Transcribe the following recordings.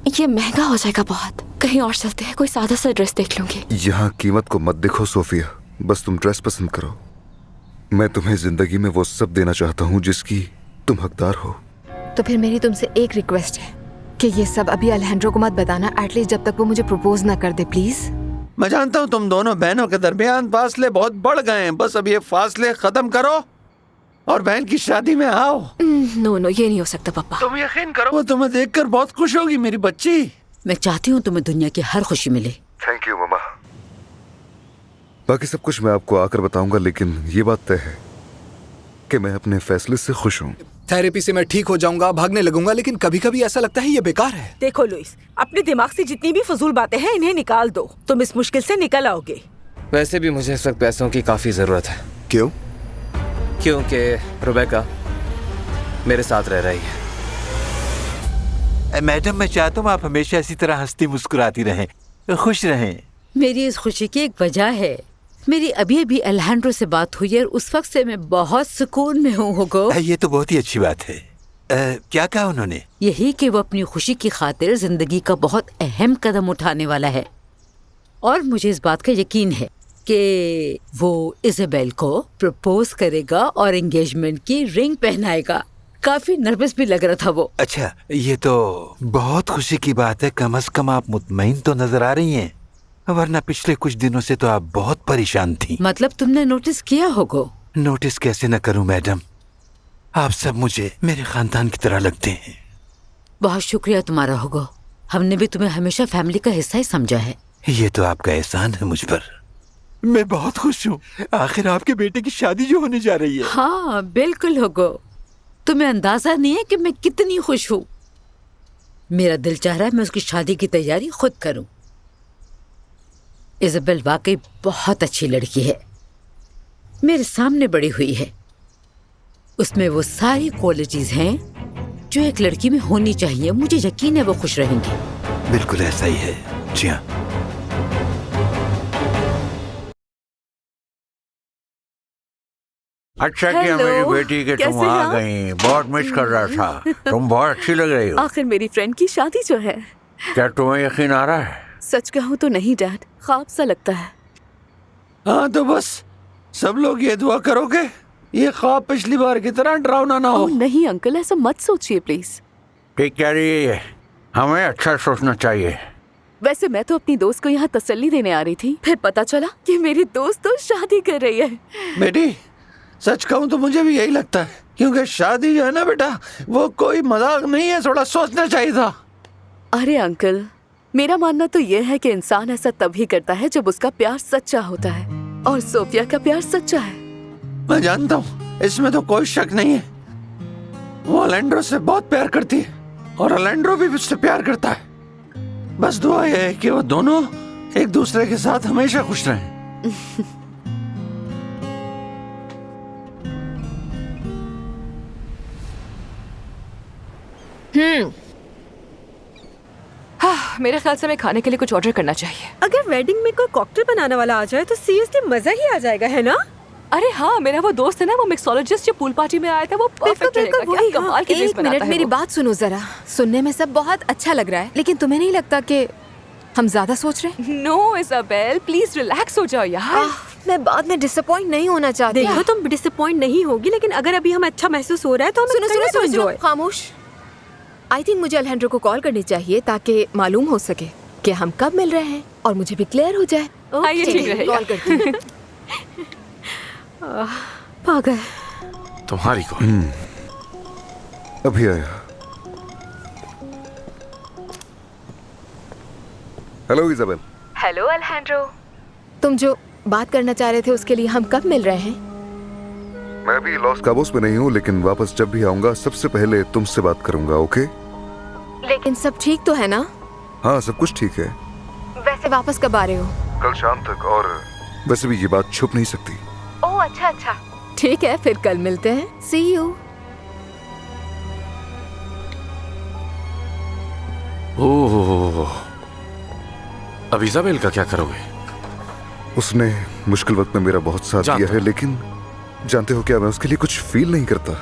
ये महंगा हो जाएगा बहुत। कहीं और चलते हैं, कोई सादा सा ड्रेस देख लूंगी। यहाँ कीमत को मत देखो सोफिया, बस तुम ड्रेस पसंद करो। मैं तुम्हें जिंदगी में वो सब देना चाहता हूँ जिसकी तुम हकदार हो। तो फिर मेरी तुमसे एक रिक्वेस्ट है कि ये सब अभी अलहेंड्रो को मत बताना, एटलीस्ट जब तक वो मुझे प्रपोज ना कर दे, प्लीज। मैं जानता हूँ तुम दोनों बहनों के दरमियान फासले बहुत बढ़ गए हैं, बस अब ये फासले खत्म करो और बहन की शादी में आओ। नो नो, ये नहीं हो सकता पापा। तुम यकीन करो, वो तुम्हें देखकर बहुत खुश होगी मेरी बच्ची। मैं चाहती हूँ तुम्हें दुनिया की हर खुशी मिले। थैंक यू मम्मा। बाकी सब कुछ मैं आपको आकर बताऊंगा, लेकिन ये बात तय है कि मैं अपने फैसले से खुश हूँ। थेरेपी से मैं ठीक हो जाऊंगा, भागने लगूंगा, लेकिन कभी कभी ऐसा लगता है ये बेकार है। देखो लुइस, अपने दिमाग से जितनी भी फजूल बातें हैं इन्हें निकाल दो, तुम इस मुश्किल से निकल आओगे। वैसे भी मुझे इस वक्त पैसों की काफी जरूरत है। क्यों? क्योंकि रुबेका मेरे साथ रह रही है। मैडम, मैं चाहता हूँ आप हमेशा इसी तरह हंसती मुस्कुराती रहें, खुश रहें। मेरी इस खुशी की एक वजह है। मेरी अभी अभी अलहेंड्रो से बात हुई और उस वक्त से मैं बहुत सुकून में हूँ हुगो। ये तो बहुत ही अच्छी बात है। क्या कहा उन्होंने? यही कि वो अपनी खुशी की खातिर जिंदगी का बहुत अहम कदम उठाने वाला है, और मुझे इस बात का यकीन है कि वो इज़ाबेल को प्रपोज करेगा और एंगेजमेंट की रिंग पहनाएगा। काफी नर्वस भी लग रहा था वो। अच्छा, ये तो बहुत खुशी की बात है। कम से कम आप मुतमईन तो नजर आ रही हैं, वरना पिछले कुछ दिनों से तो आप बहुत परेशान थी। मतलब तुमने नोटिस किया होगा? नोटिस कैसे न करूं मैडम, आप सब मुझे मेरे खानदान की तरह लगते हैं। बहुत शुक्रिया तुम्हारा होगा, हमने भी तुम्हें हमेशा फैमिली का हिस्सा ही समझा है। ये तो आपका एहसान है मुझ पर। मैं बहुत खुश हूँ, आखिर आपके बेटे की शादी जो होने जा रही है। हाँ बिल्कुल होगा, तुम्हें अंदाजा नहीं है कि मैं कितनी खुश हूँ। मेरा दिल चाह रहा है मैं उसकी शादी की तैयारी खुद करूँ। इज़ाबेल वाकई बहुत अच्छी लड़की है, मेरे सामने बड़ी हुई है। उसमें वो सारी क्वालिटीज हैं जो एक लड़की में होनी चाहिए। मुझे यकीन है वो खुश रहेंगी। बिल्कुल ऐसा ही है, जी हाँ। अच्छा किया मेरी बेटी के तुम आ गई, बहुत मिस कर रहा था। तुम बहुत अच्छी लग रही हो। आखिर मेरी फ्रेंड की शादी जो है। क्या तुम्हें यकीन आ रहा है? सच कहूँ तो नहीं डैड, ख्वाब सा लगता है। हाँ तो बस सब लोग ये दुआ करोगे ये ख्वाब पिछली बार की तरह डरावना ना हो। नहीं अंकल, ऐसा मत सोचिए प्लीज। ठीक कह रही है, हमें अच्छा सोचना चाहिए। वैसे मैं तो अपनी दोस्त को यहाँ तसल्ली देने आ रही थी, फिर पता चला कि मेरी दोस्त तो शादी कर रही है। बेटी सच कहूँ तो मुझे भी यही लगता है, क्योंकि शादी जो है ना बेटा, वो कोई मजाक नहीं है, थोड़ा सोचना चाहिए था। अरे अंकल, मेरा मानना तो ये है कि इंसान ऐसा तभी करता है जब उसका प्यार सच्चा होता है, और सोफिया का प्यार सच्चा है। मैं जानता हूँ, इसमें तो कोई शक नहीं है। वो अलहेंड्रो से बहुत प्यार करती है और अलहेंड्रो भी उससे प्यार करता है। बस दुआ ये है कि वो दोनों एक दूसरे के साथ हमेशा खुश रहें। मेरे ख्याल से हमें खाने के लिए कुछ ऑर्डर करना चाहिए। अगर वेडिंग में कोई कॉकटेल बनाने वाला आ जाए तो सीरियसली मजा ही आ जाएगा, है ना? अरे हाँ, मेरा वो दोस्त है ना, वो मिक्सोलॉजिस्ट जो पूल पार्टी में आया था, वो परफेक्ट रहेगा। क्या कमाल की डिश बनाता है। एक मिनट मेरी बात सुनो जरा। सुनने में सब बहुत अच्छा लग रहा है, लेकिन तुम्हें नहीं लगता कि हम ज्यादा सोच रहे हैं? नो इज़ाबेल, प्लीज रिलैक्स हो जाओ यार। मैं बाद में डिसअपॉइंट नहीं होना चाहती। देखो तुम डिसअपॉइंट नहीं होगी, लेकिन अगर अभी हम अच्छा महसूस हो रहा है तो हमें सुनो, खामोश। आई थिंक मुझे अलहेंड्रो को कॉल करनी चाहिए ताकि मालूम हो सके कि हम कब मिल रहे हैं और मुझे भी क्लियर हो जाए। ये ठीक रहेगा। कॉल करती हूँ। पागल। तुम्हारी कॉल अभी आया। Hello Isabel. हेलो अलहेंड्रो। तुम जो बात करना चाह रहे थे उसके लिए हम कब मिल रहे हैं? मैं अभी लॉस काबोस में नहीं हूँ, लेकिन वापस जब भी आऊंगा सबसे पहले तुमसे बात करूंगा, ओके? लेकिन सब ठीक तो है ना? हाँ सब कुछ ठीक है। वैसे वापस कब आ रहे हो? कल शाम तक, और वैसे भी ये बात छुप नहीं सकती। ओह अच्छा, ठीक है, फिर कल मिलते हैं। सी यू। ओह, अब इज़ाबेल का क्या करोगे? उसने मुश्किल वक्त में मेरा बहुत साथ दिया है, लेकिन जानते हो क्या, मैं उसके लिए कुछ फील नहीं करता,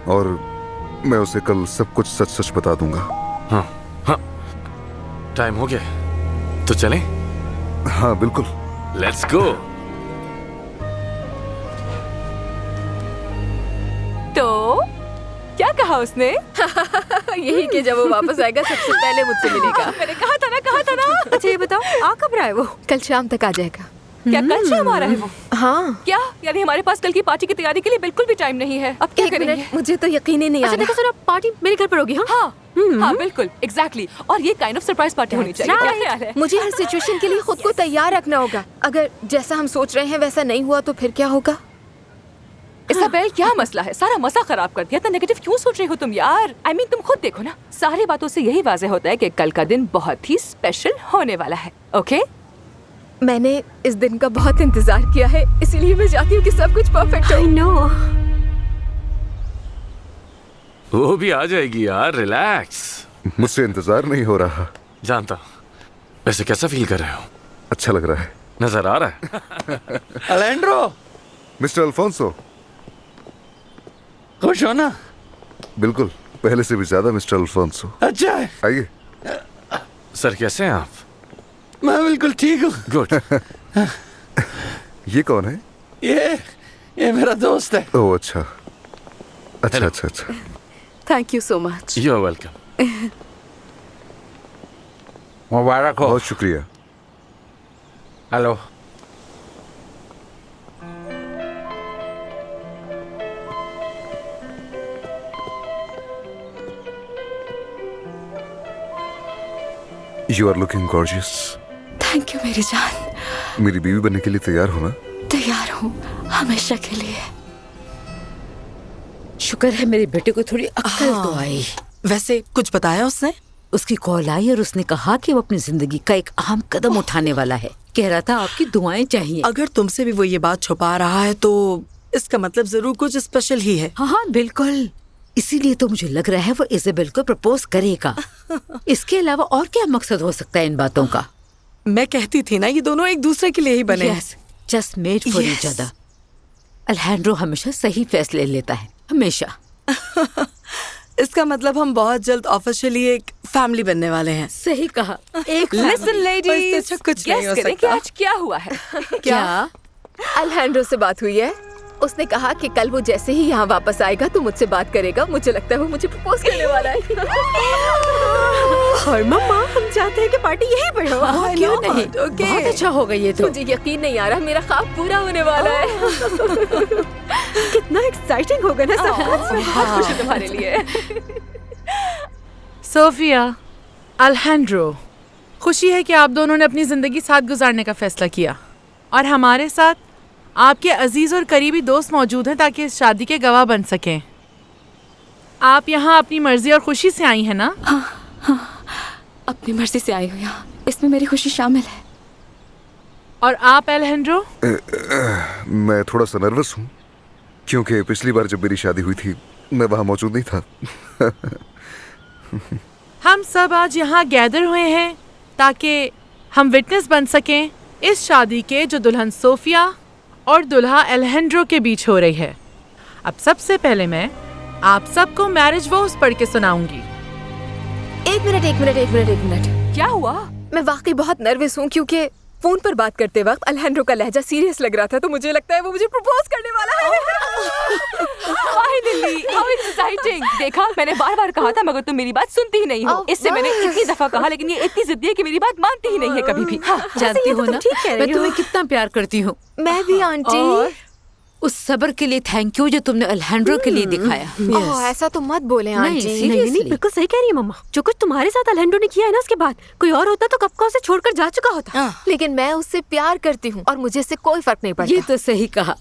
और मैं उसे कल सब कुछ सच सच बता दूंगा। हाँ हाँ, टाइम हो गया तो चलें? हाँ बिल्कुल। Let's go. तो क्या कहा उसने? यही कि जब वो वापस आएगा सबसे पहले मुझसे मिलेगा। मैंने कहा था ना। अच्छा ये बताओ, आ कब रहा है वो? कल शाम तक आ जाएगा। क्या कल शाम आ रहा है वो? हाँ। क्या यानी हमारे पास कल की पार्टी की तैयारी के लिए बिल्कुल भी टाइम नहीं है। अब क्या एक करेंगे? मिनट, मुझे तो यकीन ही नहीं आ रहा। देखो पार्टी मेरे घर पर होगी। हाँ हाँ बिल्कुल, एग्जैक्टली। और ये काइंड ऑफ सरप्राइज पार्टी होनी चाहिए। क्या ख्याल है? मुझे हर सिचुएशन के लिए खुद को तैयार रखना होगा। अगर जैसा हम सोच रहे हैं वैसा नहीं हुआ तो फिर क्या होगा? इसाबेल, क्या मसला है? सारा मजा खराब कर दिया। इतना नेगेटिव क्यों सोच रही हो तुम यार? I mean, तुम खुद देखो ना, सारी बातों से यही वाज़ेह होता है कि कल का दिन बहुत ही स्पेशल होने वाला है। ओके? मैंने इस दिन का बहुत इंतजार किया है, इसीलिए मैं चाहती हूँ कि सब कुछ परफेक्ट हो। I know। वो भी आ जाएगी यार, रिलैक्स। मुझसे इंतजार नहीं हो रहा। जानता हूँ। वैसे कैसा फील कर रहे हो? अच्छा लग रहा है। नजर आ रहा है। अलेंड्रो, मिस्टर अल्फोंसो। खुश हो ना? बिल्कुल, पहले से भी ज्यादा मिस्टर अल्फोंसो। अच्छा है। आइए। सर कैसे हैं आप? मैं बिल्कुल ठीक हूँ। गुड। ये कौन है? ये मेरा दोस्त है। ओह अच्छा। अच्छा। Thank you so much. You are welcome. मुबारक हो। बहुत शुक्रिया। Hello. You are looking gorgeous. Thank you मेरी जान। मेरी बीवी बनने के लिए तैयार हो ना? तैयार हूँ हमेशा के लिए। शुक्र है मेरे बेटे को थोड़ी अक्ल तो आई। वैसे कुछ बताया उसने? उसकी कॉल आई और उसने कहा कि वो अपनी जिंदगी का एक अहम कदम उठाने वाला है। कह रहा था आपकी दुआएं चाहिए। अगर तुमसे भी वो ये बात छुपा रहा है तो इसका मतलब जरूर कुछ स्पेशल ही है। हाँ बिल्कुल, इसीलिए तो मुझे लग रहा है वो इज़ाबेल को प्रपोज करेगा। इसके अलावा और क्या मकसद हो सकता है इन बातों का? मैं कहती थी ना, ये दोनों एक दूसरे के लिए ही बने हैं। Just made for each other. Alejandro हमेशा सही फैसले लेता है, हमेशा। इसका मतलब हम बहुत जल्द ऑफिशियली एक फैमिली बनने वाले हैं। सही कहा, एक Listen ladies, अच्छा कुछ नहीं हो guess करें कि सकता। आज क्या हुआ है? क्या? अल्हेंड्रो से बात हुई है। उसने कहा कि कल वो जैसे ही यहाँ वापस आएगा तो मुझसे बात करेगा। मुझे लगता है वो मुझे प्रपोज करने वाला है। और मम्मा, हम चाहते हैं कि पार्टी यहीं पर हो। हाँ, क्यों नहीं? बहुत अच्छा होगा ये तो। मुझे यकीन नहीं आ रहा, मेरा ख्वाब पूरा होने वाला है। कितना एक्साइटिंग होगा ना सब कुछ। बहुत खुशी तुम्हारे लिए। सोफिया, अल्हेंड्रो, खुशी है कि आप दोनों ने अपनी जिंदगी साथ गुजारने का फैसला किया और हमारे साथ आपके अजीज और करीबी दोस्त मौजूद हैं ताकि इस शादी के गवाह बन सकें। आप यहाँ अपनी मर्जी और खुशी से आई हैं ना? हाँ, अपनी मर्जी से आई हूँ यहाँ। इसमें मेरी खुशी शामिल है। और आप अल्हेंड्रो? मैं थोड़ा सा नर्वस हूँ क्योंकि पिछली बार जब मेरी शादी हुई थी मैं वहाँ मौजूद नहीं था। हम सब आज यहाँ गैदर हुए हैं ताकि हम विटनेस बन सकें इस शादी के जो दुल्हन सोफिया और दुल्हा अल्हेंड्रो के बीच हो रही है। अब सबसे पहले मैं आप सबको मैरिज वोस पढ़ के सुनाऊंगी। एक मिनट। क्या हुआ? मैं वाकई बहुत नर्वस हूँ क्योंकि फोन पर बात करते वक्त अल्हेंड्रो का लहजा सीरियस लग रहा था, तो मुझे लगता है वो मुझे प्रपोज करने वाला है। Finally, how exciting! देखा, मैंने बार-बार कहा था मगर तुम मेरी बात सुनती ही नहीं हो। इससे मैंने इतनी दफा कहा लेकिन ये इतनी जिद्दी है कि मेरी बात मानती ही नहीं है कभी भी। हाँ, जानती हो ना, मैं तुम्हें कितना प्यार करती हूँ। मैं भी आंटी। और उस सब्र के लिए थैंक यू जो तुमने अल्हेंड्रो के लिए दिखाया। ऐसा तो मत बोले आंटी। नहीं, बिल्कुल सही कह रही है मम्मा। जो कुछ तुम्हारे साथ अल्हेंड्रो ने किया है ना, उसके बाद कोई और होता तो कब का उसे छोड़कर जा चुका होता। लेकिन मैं उससे प्यार करती हूँ और मुझे इससे कोई फर्क नहीं पड़ता। ये तो सही कहा।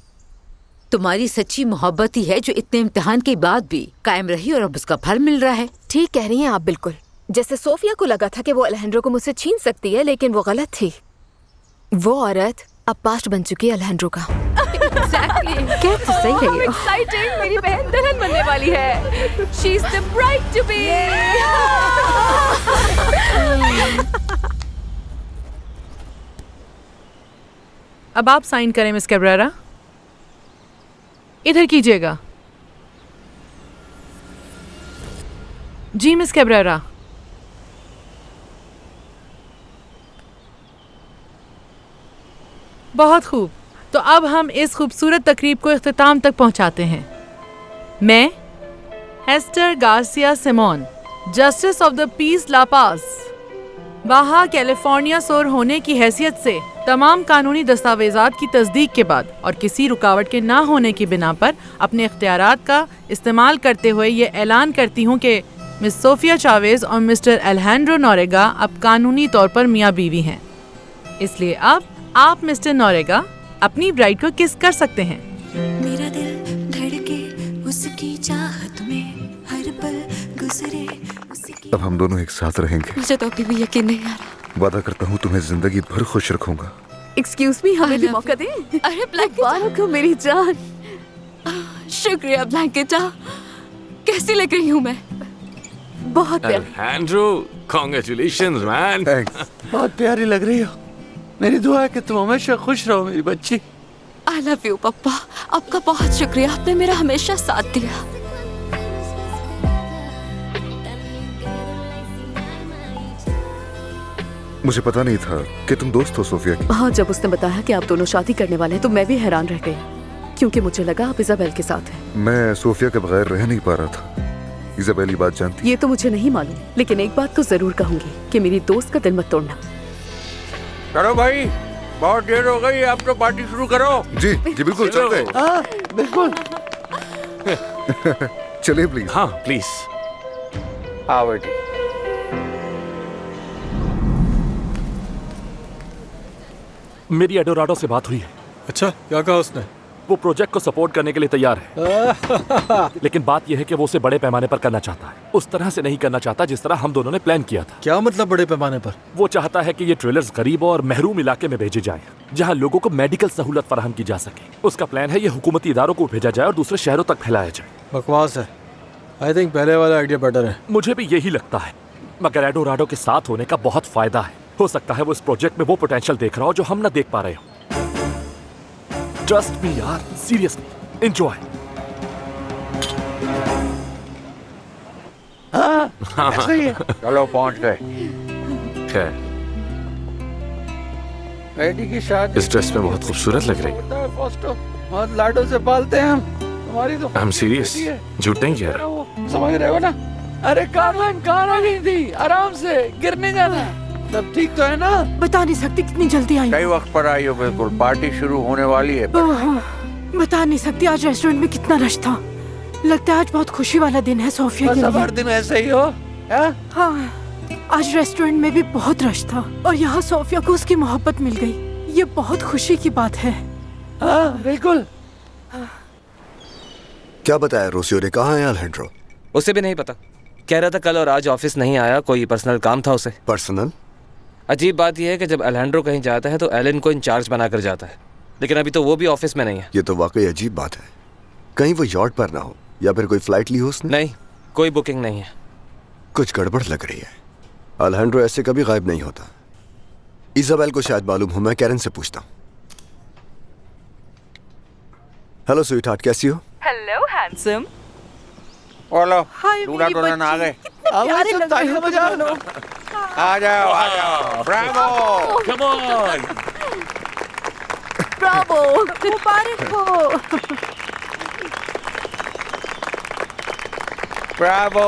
तुम्हारी सच्ची मोहब्बत ही है जो इतने इम्तिहान के बाद भी कायम रही और अब उसका फल मिल रहा है। ठीक कह रही हैं आप बिल्कुल। जैसे सोफिया को लगा था कि वो अल्हेंड्रो को मुझसे छीन सकती है, लेकिन वो गलत थी। वो औरत अब पास्ट बन चुकी है अल्हेंड्रो का। Exactly. क्या तो सही है ये। Exciting! मेरी बहन दुल्हन बनने वाली है। She's the bride to be. अब आप साइन करें मिस कैब्रेरा। इधर कीजिएगा। जी मिस कैब्रेरा। बहुत खूब। तो अब हम इस खूबसूरत तकरीब को इख्तिताम तक पहुंचाते हैं। मैं Hester Garcia Simon, justice of the peace La Paz, Baja California सोर होने की हैसियत से तमाम कानूनी दस्तावेजात की तस्दीक के बाद और किसी रुकावट के ना होने की बिना पर अपने इख्तियारात का इस्तेमाल करते हुए ये ऐलान करती हूँ कि मिस सोफिया चावेज और मिस्टर अलेहांड्रो नोरेगा अब कानूनी तौर पर मियाँ बीवी हैं। इसलिए अब आप मिस्टर नोरेगा अपनी ब्राइड को किस कर सकते हैं। मेरा दिल धड़के उसकी चाहत में, हर पल गुजरे उसकी। अब हम दोनों एक साथ रहेंगे। मुझे तो अभी भी यकीन नहीं आ रहा। वादा करता हूँ तुम्हें जिंदगी भर खुश रखूंगा। एक्सक्यूज मी, हमें भी मौका दें। अरे ब्लैंकेट को मेरी जान। शुक्रिया ब्लैंकेट। कैसी लग रही हूँ मैं? बहुत प्यारी। अलेहांड्रो, कांग्रेचुलेशंस मैन। बहुत प्यारी लग रही हो। मेरी दुआ है कि तुम हमेशा खुश रहो मेरी बच्ची। आई लव यू पप्पा। आपका बहुत शुक्रिया, आपने मेरा हमेशा साथ दिया। मुझे पता नहीं था कि तुम दोस्त हो सोफिया की। हाँ, जब उसने बताया कि आप दोनों शादी करने वाले हैं तो मैं भी हैरान रह गई, क्योंकि मुझे लगा आप इजाबेल के साथ हैं। मैं सोफिया के बगैर रह नहीं पा रहा था। इजाबेल ये बात जानती? ये तो मुझे नहीं मालूम, लेकिन एक बात तो जरूर कहूंगी कि मेरी दोस्त का दिल मत तोड़ना। चलो भाई, बहुत देर हो गई, आप तो पार्टी शुरू करो। जी जी बिल्कुल, चलते हैं। हाँ बिल्कुल। चलिए प्लीज। हाँ प्लीज। हाँ बेटी। मेरी एडोराडो से बात हुई है। अच्छा, क्या कहा उसने? वो प्रोजेक्ट को सपोर्ट करने के लिए तैयार है। लेकिन बात यह है कि वो उसे बड़े पैमाने पर करना चाहता है। उस तरह से नहीं करना चाहता जिस तरह हम दोनों ने प्लान किया था। क्या मतलब बड़े पैमाने पर? वो चाहता है कि ये ट्रेलर्स गरीब और महरूम इलाके में भेजे जाएं, जहां लोगों को मेडिकल सहूलत फराहम की जा सके। उसका प्लान है ये हुकूमती इदारों को भेजा जाए और दूसरे शहरों तक फैलाया जाए। बकवास है। आई थिंक पहले वाला आइडिया बेटर है। मुझे भी यही लगता है, मगर एडोराडो के साथ होने का बहुत फायदा है। हो सकता है वो इस प्रोजेक्ट में वो पोटेंशियल देख रहा हो जो हम न देख पा रहे हो। ट्रस्ट मी यार, सीरियसली एंजॉय। सही है। चलो पहुंच गए। खैर, बेटी की शादी इस ड्रेस में बहुत खूबसूरत लग रही है। बहुत लाडों से पालते हैं हम। तुम्हारी तो आई एम सीरियस, झूठ नहीं कह रहा। समझ रहे हो ना? अरे कारवान कहाँ आ गई थी? आराम से, गिरने जाना। सब ठीक तो है ना? बता नहीं सकती कितनी जल्दी आई। सही वक्त पर आई हो बिल्कुल। पार्टी शुरू होने वाली है। बता नहीं सकती आज रेस्टोरेंट में कितना रश था। लगता है आज बहुत खुशी वाला दिन है सोफिया के लिए। हर दिन ऐसे ही हो। हाँ, आज रेस्टोरेंट में भी बहुत रश था और यहाँ सोफिया को उसकी मोहब्बत मिल गई। ये बहुत खुशी की बात है। हाँ बिल्कुल। क्या बताया रोसियो ने? कहाँ है अलेहांड्रो? उसे भी नहीं पता। कह रहा था कल और आज ऑफिस नहीं आया, कोई पर्सनल काम था उसे। पर्सनल? अजीब बात यह है कि जब अलेहांड्रो कहीं जाता है तो एलन को इंचार्ज बनाकर जाता है, लेकिन अभी तो वो भी ऑफिस में नहीं है। ये तो वाकई अजीब बात है। कहीं वो यॉट पर ना हो या फिर कोई फ्लाइट ली हो उसने? नहीं, कोई बुकिंग नहीं है। कुछ गड़बड़ लग रही है। अलेहांड्रो ऐसे कभी गायब नहीं होता। इजाबेल को शायद मालूम हो, मैं कैरन से पूछता हूँ। हेलो स्वीटहार्ट, कैसी हो? Hello handsome. बोलो, दूल्हा दुल्हन आ गए। आ जाओ। Bravo, come on. ब्रावो, मुबारक हो। ब्रावो।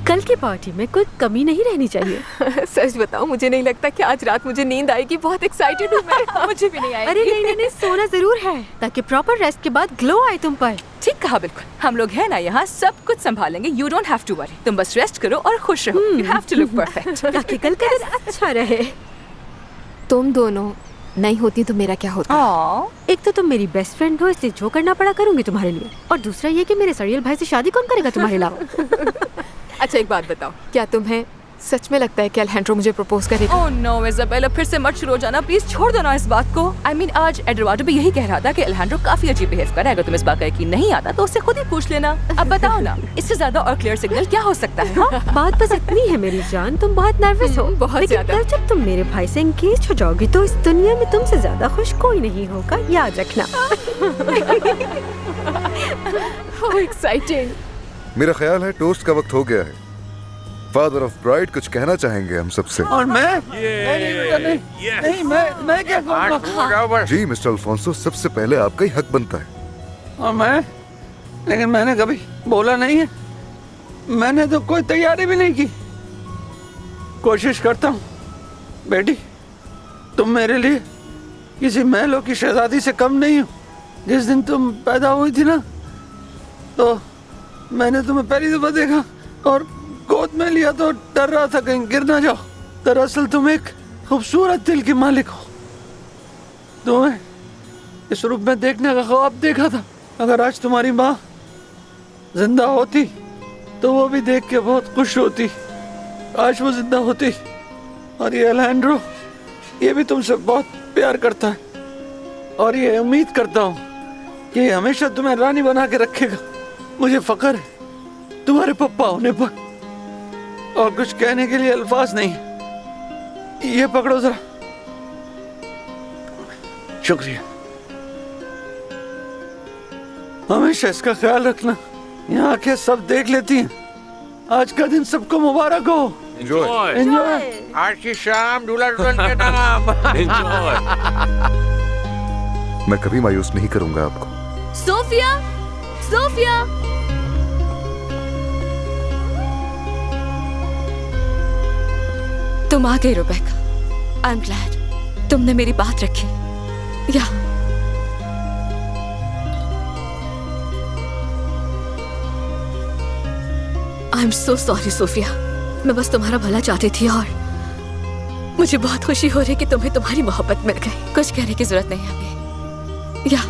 कल की पार्टी में कोई कमी नहीं रहनी चाहिए। सच बताओ, मुझे नहीं लगता कि आज रात मुझे नींद आएगी। बहुत एक्साइटेड हूँ मैं। मुझे भी नहीं आएगी। अरे नहीं, सोना जरूर है ताकि प्रॉपर रेस्ट के बाद ग्लो आए तुम पर। ठीक कहा, बिल्कुल। हम लोग हैं ना यहाँ, सब कुछ संभालेंगे। You don't have to worry. तुम बस रेस्ट करो और खुश रहो। You have to look perfect ताकि कल का दिन अच्छा रहे। तुम दोनों नहीं होती तो मेरा क्या होता? एक तो तुम मेरी बेस्ट फ्रेंड हो, इसलिए जो करना पड़ा करूंगी तुम्हारे लिए, और दूसरा ये कि मेरे सड़ियल भाई से शादी कौन करेगा तुम्हारे अलावा। अच्छा एक बात बताओ, क्या तुम्हें सच में लगता है कि अलेहांड्रो मुझे प्रपोज करेगा? ओह नो इजाबेला, फिर से मत शुरू हो जाना प्लीज। छोड़ दो ना इस बात को। I mean, आज एडोराडो भी यही कह रहा था कि अलेहांड्रो काफी अजीब बिहेव कर रहा है। अगर तुम इस बात का यकीन नहीं आता तो उससे खुद ही पूछ लेना। अब बताओ ना, इससे ज्यादा और क्लियर सिग्नल क्या हो सकता है? हाँ? बात बस इतनी है मेरी जान, तुम बहुत नर्वस हो। बहुत लेकिन ज्यादा। कल जब तुम मेरे भाई से एंगेज हो जाओगी तो इस दुनिया में तुमसे ज्यादा खुश कोई नहीं होगा, याद रखना। How exciting! मेरा ख्याल है टोस्ट का वक्त हो गया है। फादर ऑफ ब्राइड कुछ कहना चाहेंगे हम सबसे। और मैं नहीं, मैं क्या कहूँगा? जी मिस्टर अल्फोंसो, सबसे पहले आपका ही हक बनता है। और लेकिन मैंने कभी बोला नहीं है। मैंने तो कोई तैयारी भी नहीं की। कोशिश करता हूँ बेटी, तुम मेरे लिए किसी महलों की शहजादी से कम नहीं हो। जिस दिन तुम पैदा हुई थी ना, तो मैंने तुम्हें पहली दफा देखा और गोद में लिया तो डर रहा था कहीं गिर ना जाओ। दरअसल तुम एक खूबसूरत दिल की मालिक हो। तुम्हें इस रूप में देखने का ख्वाब देखा था। अगर आज तुम्हारी माँ जिंदा होती तो वो भी देख के बहुत खुश होती। आज वो जिंदा होती। और ये अलैंड्रो, ये भी तुमसे बहुत प्यार करता है और ये उम्मीद करता हूँ कि ये हमेशा तुम्हें रानी बना के रखेगा। मुझे फख्र है तुम्हारे पप्पा होने पर। और कुछ कहने के लिए अल्फाज नहीं। ये पकड़ो जरा। शुक्रिया। हमेशा इसका ख्याल रखना। यहाँ के सब देख लेती हैं। आज का दिन सबको मुबारक हो। एंजॉय। आज की शाम दूल्हा दुल्हन के नाम। मैं कभी मायूस नहीं करूंगा आपको। Sophia, Sophia. तुम आ गई रुबेका। आई एम ग्लैड तुमने मेरी बात रखी। Yeah I am so sorry Sophia. मैं बस तुम्हारा भला चाहती थी और मुझे बहुत खुशी हो रही कि तुम्हें तुम्हारी मोहब्बत मिल गई। कुछ कहने की जरूरत नहीं है हमें। या